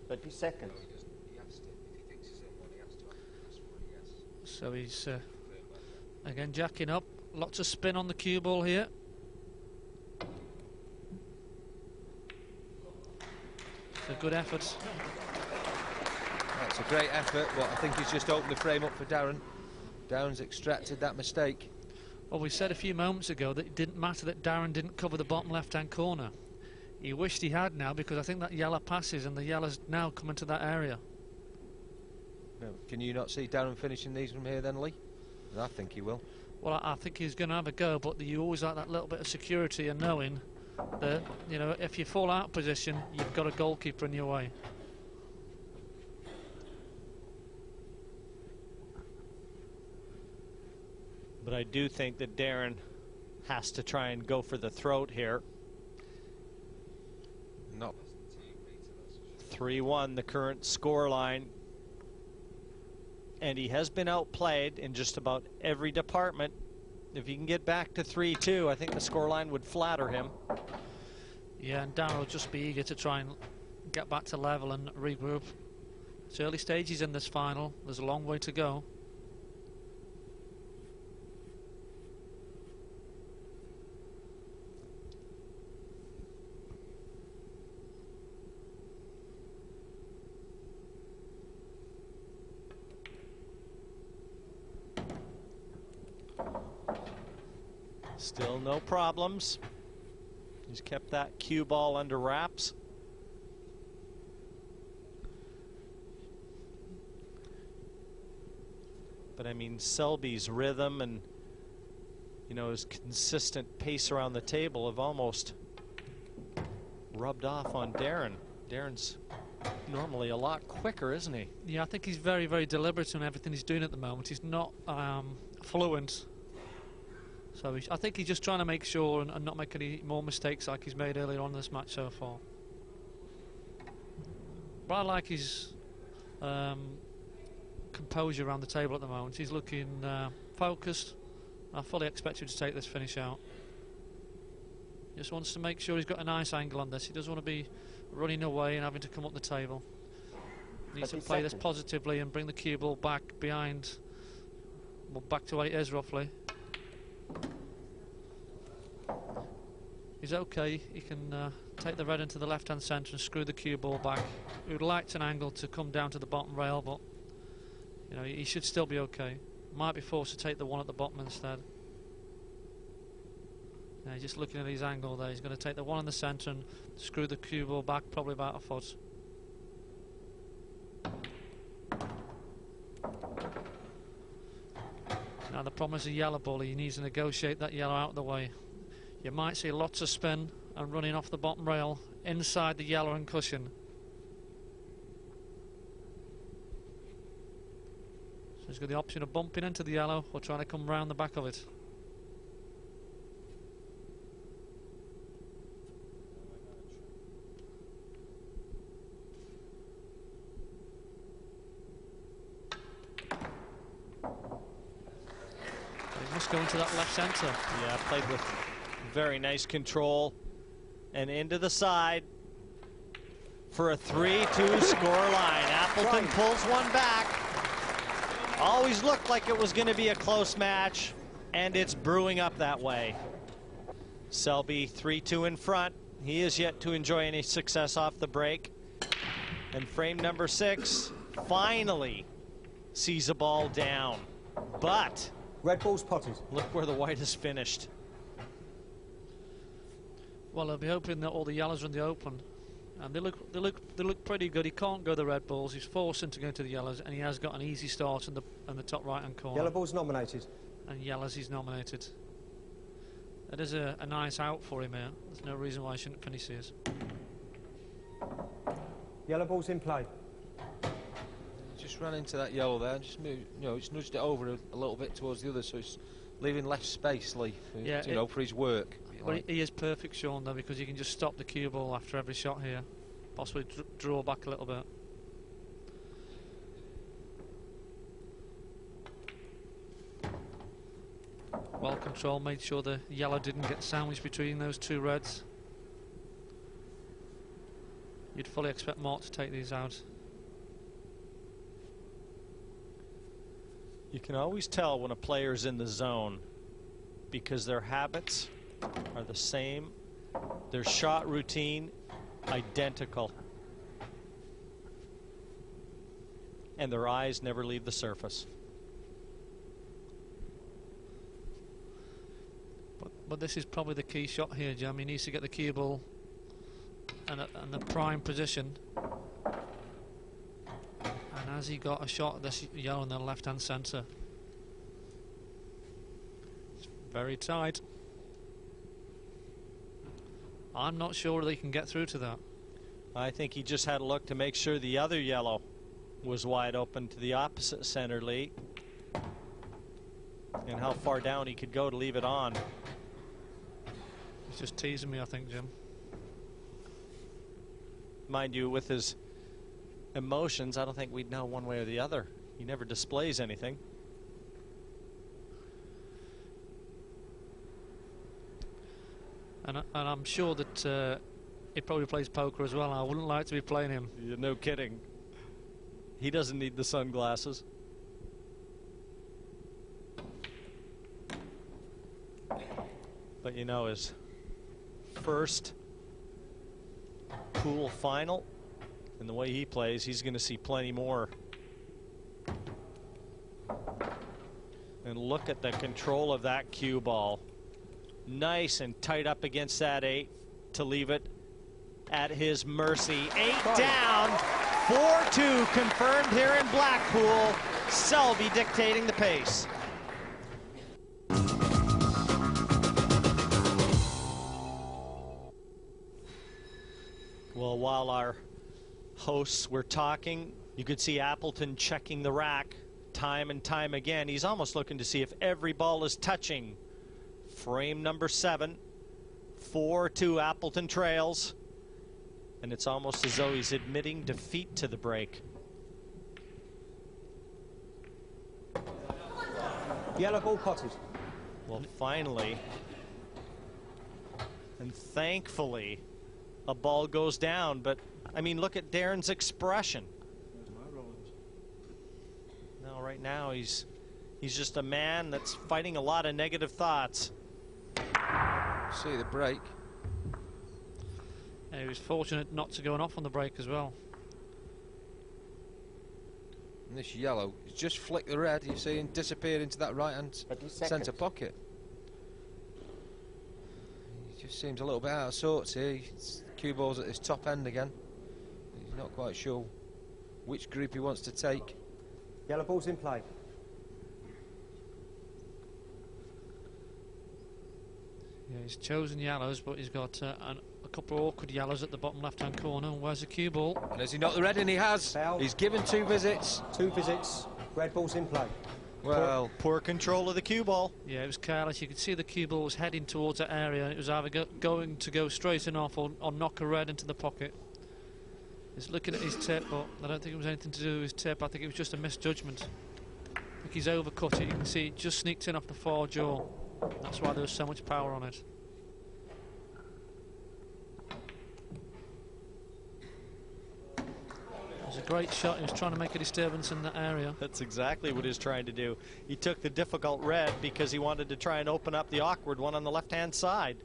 30 seconds. So he's again jacking up. Lots of spin on the cue ball here. It's a good effort. That's a great effort, but I think he's just opened the frame up for Darren. Darren's extracted that mistake. Well, we said a few moments ago that it didn't matter that Darren didn't cover the bottom left-hand corner. He wished he had now, because I think that yellow passes and the yellow's now coming to that area. Can you not see Darren finishing these from here then, Lee? I think he will. Well, I think he's going to have a go, but you always like that little bit of security and knowing that, you know, if you fall out of position, you've got a goalkeeper in your way. But I do think that Darren has to try and go for the throat here. No. 3-1, the current score line. And he has been outplayed in just about every department. If he can get back to 3-2, I think the scoreline would flatter him. Yeah, and Darren will just be eager to try and get back to level and regroup. It's early stages in this final. There's a long way to go. Still no problems. He's kept that cue ball under wraps. But I mean, Selby's rhythm and, you know, his consistent pace around the table have almost rubbed off on Darren. Darren's normally a lot quicker, isn't he? Yeah, I think he's very, very deliberate in everything he's doing at the moment. He's not fluent. So I think he's just trying to make sure and not make any more mistakes like he's made earlier on in this match so far. But I like his composure around the table at the moment. He's looking focused. I fully expect him to take this finish out. Just wants to make sure he's got a nice angle on this. He doesn't want to be running away and having to come up the table. He needs to play this positively and bring the cue ball back behind, well, back to where it is roughly. He's okay. He can take the red into the left-hand centre and screw the cue ball back. He would like an angle to come down to the bottom rail, but you know, he should still be okay. Might be forced to take the one at the bottom instead. Yeah, he's just looking at his angle there. He's going to take the one in the centre and screw the cue ball back probably about a foot. Now the problem is a yellow ball. He needs to negotiate that yellow out of the way. You might see lots of spin and running off the bottom rail inside the yellow and cushion. So he's got the option of bumping into the yellow or trying to come round the back of it. He must go into that left centre. Yeah, played with very nice control and into the side for a 3-2 score line. Appleton pulls one back. Always looked like it was going to be a close match, and it's brewing up that way. Selby 3-2 in front. He is yet to enjoy any success off the break. And frame number 6 finally sees a ball down. But red ball's potted. Look where the white is finished. Well, I'll be hoping that all the yellows are in the open, and they look pretty good. He can't go the red balls. He's forced him to go to the yellows, and he has got an easy start in the top right-hand corner. Yellow ball's nominated. And yellows he's nominated. That is a nice out for him here. There's no reason why he shouldn't finish his. Yellow ball's in play. Just ran into that yellow there. Just moved, you know, just nudged it over a little bit towards the other, so it's leaving less space, Lee, for, yeah, you know, for his work. Well, he is perfect, Sean, though, because you can just stop the cue ball after every shot here. Possibly draw back a little bit. Well controlled, made sure the yellow didn't get sandwiched between those two reds. You'd fully expect Mark to take these out. You can always tell when a player's in the zone because their habits are the same, their shot routine identical, and their eyes never leave the surface. But this is probably the key shot here, Jim. He needs to get the cue ball and the prime position. And has he got a shot at this yellow in the left-hand centre? It's very tight. I'm not sure they can get through to that. I think he just had a look to make sure the other yellow was wide open to the opposite center, Lee, and how far down he could go to leave it on. He's just teasing me, I think, Jim. Mind you, with his emotions, I don't think we'd know one way or the other. He never displays anything. And I'm sure that he probably plays poker as well. I wouldn't like to be playing him. You're no kidding. He doesn't need the sunglasses. But you know, his first pool final, and the way he plays, he's going to see plenty more. And look at the control of that cue ball. Nice and tight up against that 8 to leave it at his mercy. 8 down, 4-2 confirmed here in Blackpool. Selby dictating the pace. Well, while our hosts were talking, you could see Appleton checking the rack time and time again. He's almost looking to see if every ball is touching. Frame number 7, 4-2 Appleton trails, and it's almost as though he's admitting defeat to the break. Yellow ball potted. Well, finally, and thankfully, a ball goes down, but I mean, look at Darren's expression. No, right now he's just a man that's fighting a lot of negative thoughts. See the break. And he was fortunate not to go off on the break as well. And this yellow, he's just flicked the red, you see, and disappeared into that right-hand centre pocket. He just seems a little bit out of sorts here. Cue ball's at his top end again. He's not quite sure which group he wants to take. Yellow ball's in play. Yeah, he's chosen yellows, but he's got a couple of awkward yellows at the bottom left-hand corner. And where's the cue ball? And has he knocked the red in? He has. Foul. He's given 2 visits. 2 visits. Red ball's in play. Well, Poor control of the cue ball. Yeah, it was careless. You could see the cue ball was heading towards that area. It was either going to go straight and off or knock a red into the pocket. He's looking at his tip, but I don't think it was anything to do with his tip. I think it was just a misjudgment. I think he's overcut it. You can see it just sneaked in off the far jaw. That's why there was so much power on it. It was a great shot. He was trying to make a disturbance in that area. That's exactly what he's trying to do. He took the difficult red because he wanted to try and open up the awkward one on the left-hand side.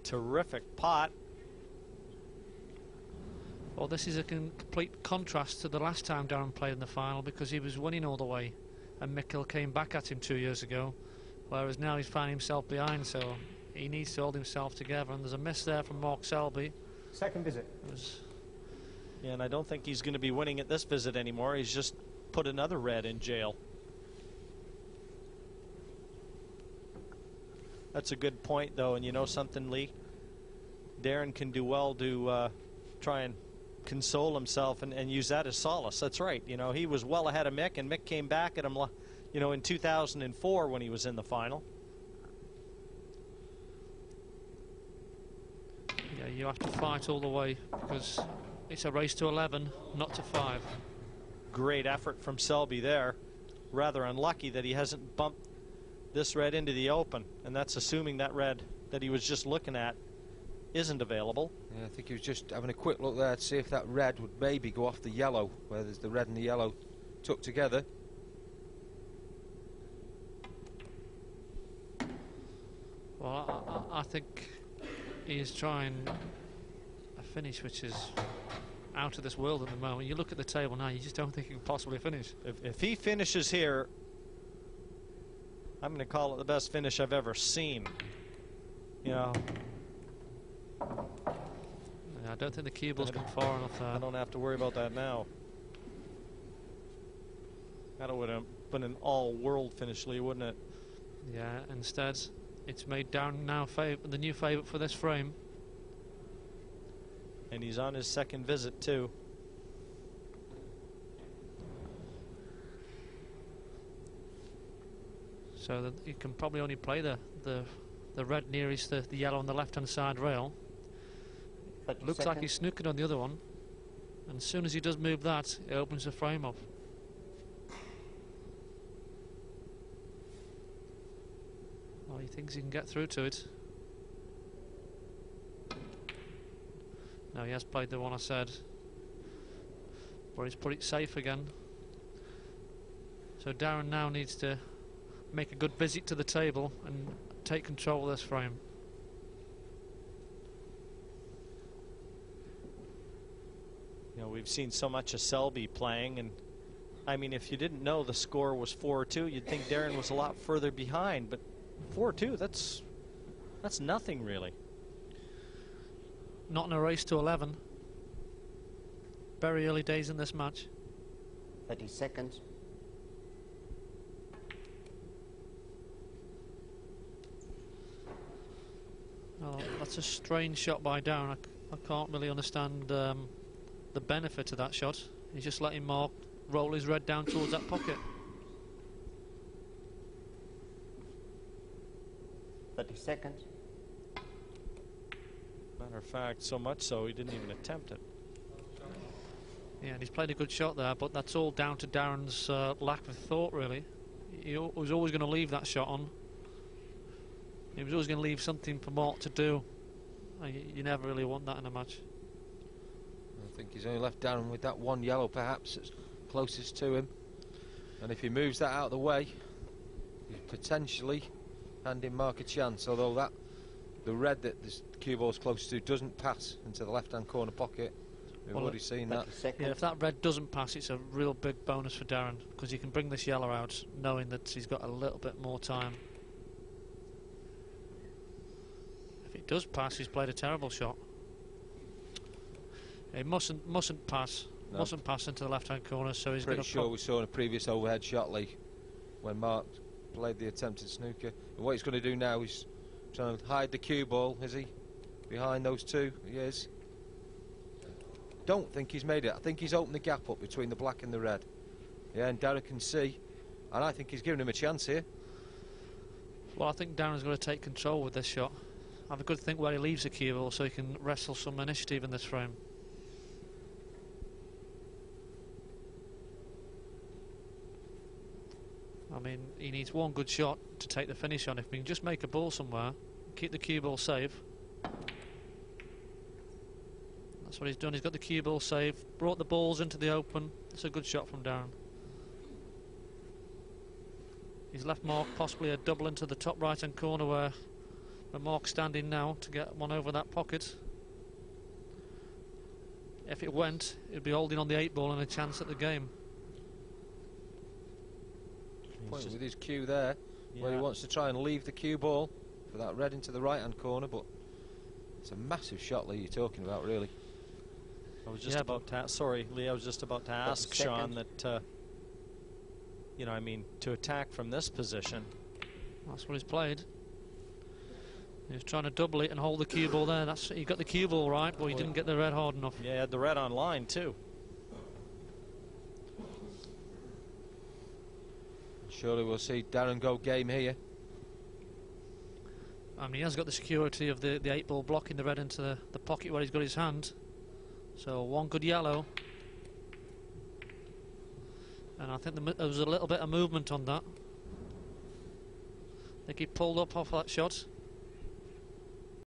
Terrific pot. Well, this is a complete contrast to the last time Darren played in the final, because he was winning all the way and Mikkel came back at him 2 years ago, whereas now he's finding himself behind, so he needs to hold himself together. And there's a miss there from Mark Selby. Second visit. Yeah, and I don't think he's going to be winning at this visit anymore. He's just put another red in jail. That's a good point, though, and you know something, Lee? Darren can do well to try and console himself and use that as solace. That's right. You know, he was well ahead of Mick, and Mick came back at him, you know, in 2004 when he was in the final. Yeah, you have to fight all the way, because it's a race to 11, not to 5. Great effort from Selby there. Rather unlucky that he hasn't bumped this red into the open, and that's assuming that red that he was just looking at isn't available. Yeah, I think he was just having a quick look there to see if that red would maybe go off the yellow, where there's the red and the yellow tucked together. Well, I think he is trying a finish which is out of this world at the moment. You look at the table now, you just don't think he can possibly finish. If he finishes here, I'm going to call it the best finish I've ever seen. You know, I don't think the cue ball's come far enough there. I don't have to worry about that now. That would have been an all-world finish, Lee, wouldn't it? Yeah, instead, it's made Darren now the new favourite for this frame. And he's on his second visit, too. So that you can probably only play the red nearest the yellow on the left-hand side rail. Looks like he's snookered on the other one. And as soon as he does move that, it opens the frame up. Well, he thinks he can get through to it. No, he has played the one I said. But he's put it safe again. So Darren now needs to make a good visit to the table and take control of this frame. You know, we've seen so much of Selby playing, and I mean, if you didn't know the score was 4-2, you'd think Darren was a lot further behind, but 4-2, that's nothing really. Not in a race to 11. Very early days in this match. 30 seconds. Well, that's a strange shot by Darren. I can't really understand the benefit of that shot. He's just letting Mark roll his red down towards that pocket. 30 seconds. Matter of fact, so much so he didn't even attempt it. Yeah, and he's played a good shot there, but that's all down to Darren's lack of thought, really. He was always going to leave that shot on. He was always going to leave something for Mark to do. You never really want that in a match. I think he's only left Darren with that one yellow, perhaps, that's closest to him. And if he moves that out of the way, he's potentially handing Mark a chance, although the red that this cue ball's closest to doesn't pass into the left-hand corner pocket. We've already seen that. Yeah, if that red doesn't pass, it's a real big bonus for Darren, because he can bring this yellow out knowing that he's got a little bit more time. If it does pass, he's played a terrible shot. He mustn't pass. No. Mustn't pass into the left-hand corner, so he's Pretty going to sure we saw in a previous overhead shot, Lee, when Mark played the attempted snooker. And what he's going to do now is trying to hide the cue ball, is he? Behind those two, he is. Don't think he's made it. I think he's opened the gap up between the black and the red. Yeah, and Darren can see, and I think he's giving him a chance here. Well, I think Darren's going to take control with this shot. Have a good think where he leaves the cue ball so he can wrestle some initiative in this frame. I mean, he needs one good shot to take the finish on. If he can just make a ball somewhere, keep the cue ball safe. That's what he's done. He's got the cue ball safe, brought the balls into the open. It's a good shot from Darren. He's left Mark possibly a double into the top right-hand corner where Mark's standing now to get one over that pocket. If it went, it'd be holding on the 8 ball and a chance at the game. Point with his cue there, where he wants to try and leave the cue ball for that red into the right-hand corner, but it's a massive shot, Lee, you're talking about, really. I was just about to, sorry, Lee, I was just about to ask Sean that, you know, I mean, to attack from this position. That's what he's played. He was trying to double it and hold the cue ball there. He got the cue ball right, but he didn't get the red hard enough. Yeah, he had the red on line, too. Surely we'll see Darren go game here. I mean, he has got the security of the 8 ball blocking the red into the pocket where he's got his hand. So one good yellow. And I think there was a little bit of movement on that. I think he pulled up off that shot.